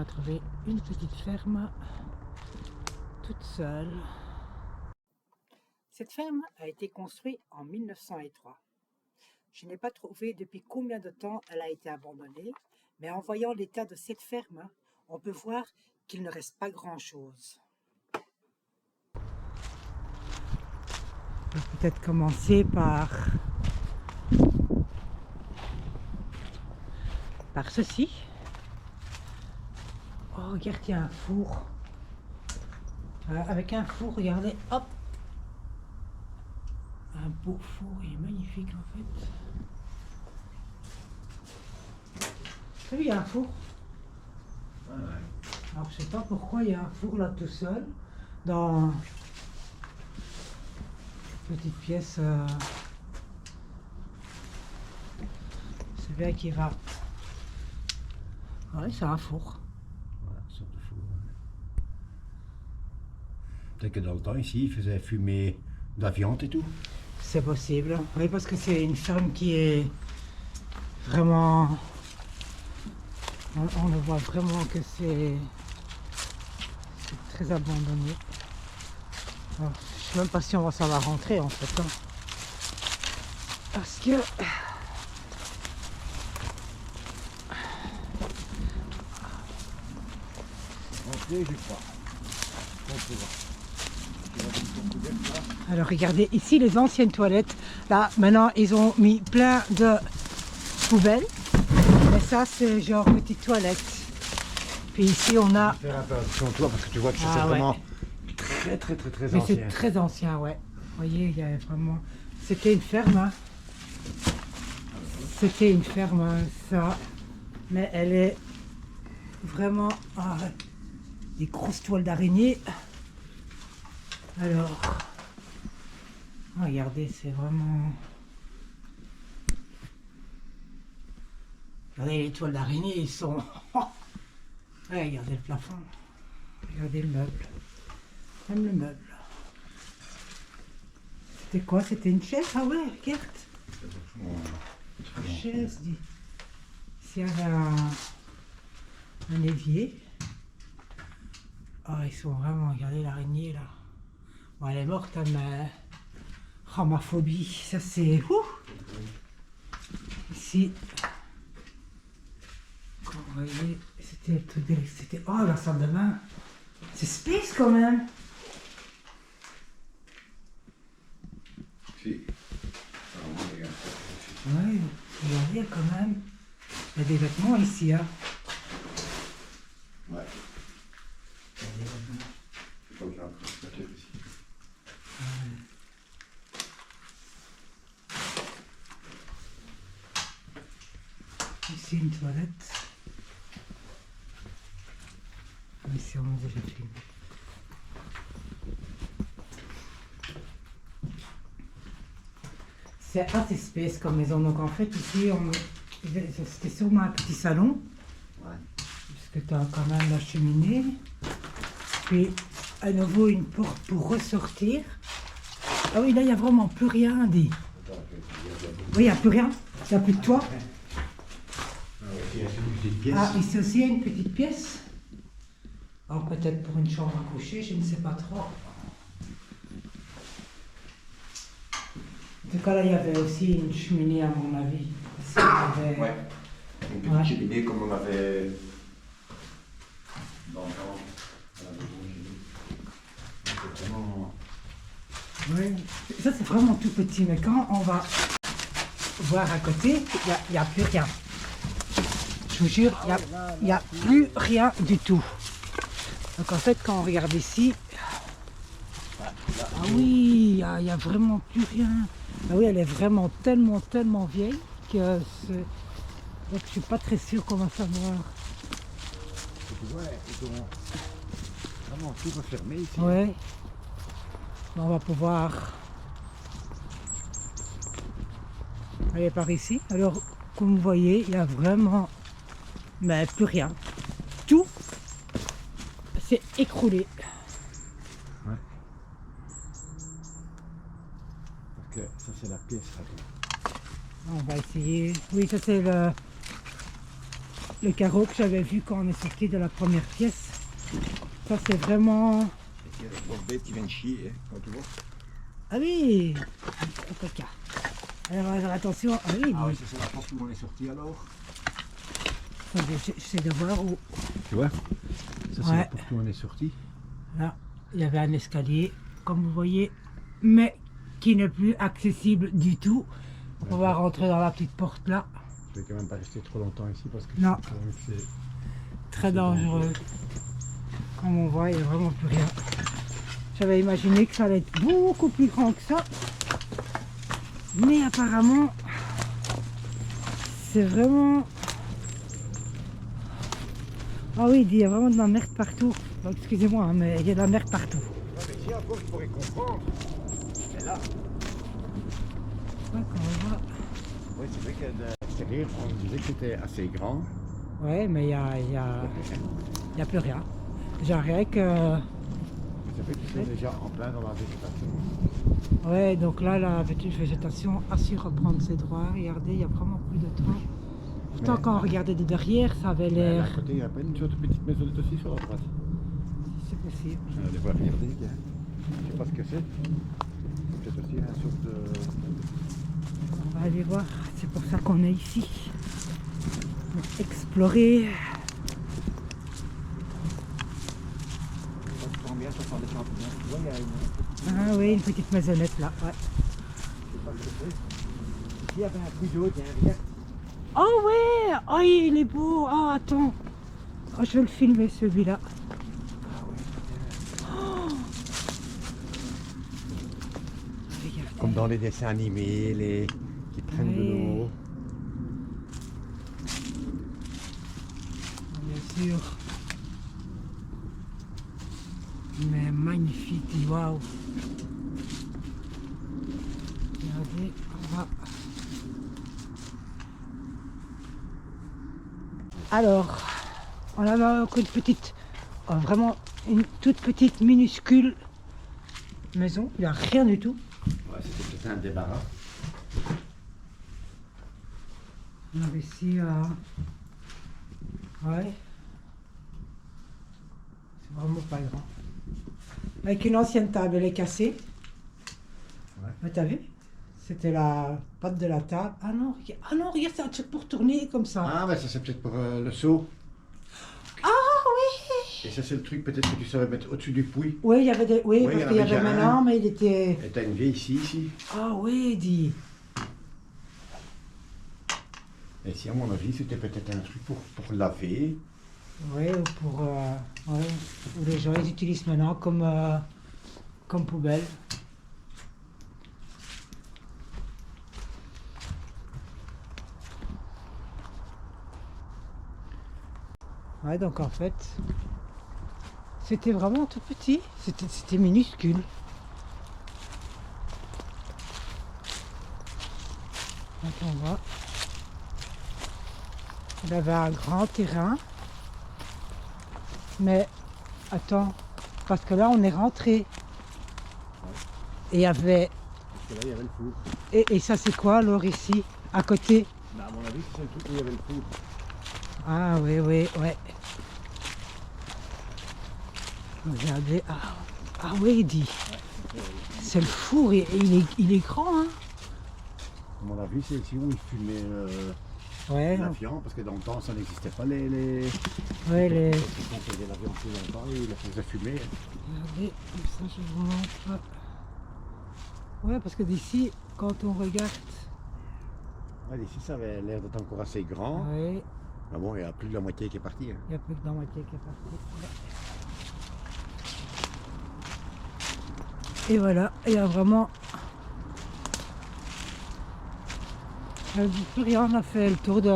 va trouver une petite ferme toute seule. Cette ferme a été construite en 1903. Je n'ai pas trouvé depuis combien de temps elle a été abandonnée, mais en voyant l'état de cette ferme, on peut voir qu'il ne reste pas grand-chose. On va peut-être commencer par ceci. Oh, regarde, il y a un four. Avec un four, regardez, hop. Un beau four, il est magnifique en fait. T'as vu, il y a un four. Alors je sais pas pourquoi il y a un four là tout seul. Dans une petite pièce. C'est bien qui va. Ouais, c'est un four. Voilà, une sorte de four. Peut-être que dans le temps ici, il faisait fumer de la viande et tout. C'est possible. Oui, parce que c'est une ferme qui est vraiment... On le voit vraiment que c'est très abandonné. Alors, je sais même pas si on va savoir rentrer en fait. Hein. Parce que... Rentrer, je crois. Alors regardez, ici les anciennes toilettes, là maintenant ils ont mis plein de poubelles, mais ça c'est genre petite toilette. Puis ici on a... Faire attention toi parce que tu vois que ça c'est vraiment très Mais ancien. c'est très ancien, ouais. Vous voyez, il y avait vraiment... C'était une ferme, hein. C'était une ferme, hein, ça. Mais elle est vraiment... Ah, des grosses toiles d'araignée. Alors... Regardez, c'est vraiment... Regardez les toiles d'araignée, ils sont... Ouais, regardez le plafond. Regardez le meuble. Même le meuble. C'était quoi? C'était une chaise? Ah ouais, regarde. Une chaise, dit. Ici, il y avait un évier. Ah, ils sont vraiment... Regardez l'araignée, là. Bon, elle est morte, hein, mais... Oh, ma phobie, ça c'est... Ici... Vous voyez, c'était... Oh, la salle de bain. C'est space quand même. Si. Ouais, regardez quand même. Il y a des vêtements ici, hein. Ouais. Il y a des vêtements. C'est comme ça, peut-être ici. Ici une toilette. Ici on a déjà filmé. C'est assez space comme maison, donc en fait ici c'était sûrement un petit salon. Ouais. Puisque tu as quand même la cheminée. Puis à nouveau une porte pour ressortir. Ah oui, là il n'y a vraiment plus rien dit. Oui, il n'y a plus rien. Il n'y a plus de toit. Ah, ici aussi il y a une petite pièce. Alors peut-être pour une chambre à coucher, je ne sais pas trop. En tout cas là il y avait aussi une cheminée à mon avis. Ici, Ouais. Une petite cheminée comme on avait dans le temps à la maison chez nous. C'est vraiment... Oui. Ça c'est vraiment tout petit, mais quand on va voir à côté, il n'y a plus rien. Je vous jure, il n'y a plus rien du tout. Donc en fait, quand on regarde ici, ah oui, il n'y a vraiment plus rien. Ah oui, elle est vraiment tellement vieille que donc je suis pas très sûr qu'on va savoir. Tu vois, ils ont vraiment tout refermé ici. Ouais. On va pouvoir aller par ici. Alors, comme vous voyez, il y a vraiment mais plus rien. Tout s'est écroulé. Ouais. Parce que ça c'est la pièce là. On va essayer. Oui, ça c'est le carreau que j'avais vu quand on est sorti de la première pièce. Ça c'est vraiment... Il y a des grosses bêtes qui viennent chier, hein, quand tu vois. Ah oui, le coca. Alors attention, ah oui, Ah oui, ça c'est la porte où on est sorti alors. j'essaie de voir où... Tu vois? Ça c'est Ouais. la porte où on est sorti. Là, il y avait un escalier, comme vous voyez, mais qui n'est plus accessible du tout. On va rentrer dans la petite porte là. Je vais quand même pas rester trop longtemps ici parce que Non. je sais quand même que c'est... Très dangereux. Comme on voit, il n'y a vraiment plus rien. J'avais imaginé que ça allait être beaucoup plus grand que ça. Mais apparemment, c'est vraiment... Ah oui, il y a vraiment de la merde partout. Bon, excusez-moi, hein, mais il y a de la merde partout. Non mais ici encore je pourrais comprendre. Mais là... Ouais, quand on voit... Oui, c'est vrai qu'à l'extérieur, on disait que c'était assez grand. Ouais, mais il y a plus rien. Genre rien que... Ça fait qu'ils sont déjà en plein dans la végétation. Ouais, donc là, la végétation a su reprendre ses droits. Regardez, il n'y a vraiment plus de temps. Pourtant, Mais- quand on regardait de derrière, ça avait Mais là, à l'air... côté, il y a pas une sorte de petite maisonnette aussi sur la droite. C'est possible. Je vais voir regarder, gars. Je sais pas ce que c'est. C'est peut-être aussi une sorte de... On va aller voir. C'est pour ça qu'on est ici. Pour explorer. Ça se sent bien, ça sent des champignons. Tu vois, il y a une... Ah oui, une petite maisonnette là. Ouais. Je sais pas ce que c'est. Ici, il y avait un puits d'eau, tiens, regarde. Oh ouais. Oh, il est beau. Oh, attends. Oh, je vais le filmer celui-là. Regardez. Comme dans les dessins animés, les... qui prennent de Oui. l'eau. Bien sûr. Mais magnifique, waouh. Regardez, on va... Alors, on a encore une petite, vraiment une toute petite minuscule maison. Il n'y a rien du tout. Ouais, c'était peut-être un débarras. On a ici, ouais. C'est vraiment pas grand. Avec une ancienne table, elle est cassée. Ouais. Mais t'as vu? C'était la patte de la table. Ah non, regarde, c'est un truc pour tourner comme ça. Ah, mais ça c'est peut-être pour le seau. Ah oui! Et ça c'est le truc peut-être que tu saurais mettre au-dessus du puits. Oui, il y avait des... oui, Oui, parce il y en qu'il y avait avait déjà maintenant, un. mais il était... Et t'as une vieille ici. Ah oui, dit. Et ici, à mon avis, c'était peut-être un truc pour laver. Oui, ou pour... ouais, ou les gens ils utilisent maintenant comme poubelle. Ouais, donc en fait, c'était vraiment tout petit, c'était minuscule. Donc on voit, il avait un grand terrain, mais attends, parce que là on est rentré et il y avait, Parce que là, il y avait le four. et ça c'est quoi alors ici, à côté? Mais à mon avis, c'est le truc où il y avait le four. Ah oui, oui, ouais. Regardez, ah oui, il dit. C'est le four, et il est grand, hein. À mon avis, c'est ici où ils fumaient Ouais, la viande, parce que dans le temps, ça n'existait pas les... ouais, les... Quand on faisait la viande plus longtemps, ils la faisaient fumer. Regardez, comme ça je vous montre. Ouais, parce que d'ici, quand on regarde... Ouais, ici, ça avait l'air d'être encore assez grand. Ouais, Mais bon, il y a plus de la moitié qui est partie. Hein. il n'y a plus que dans la moitié qui est parti. Et voilà, il y a vraiment... Plus rien, on a fait le tour de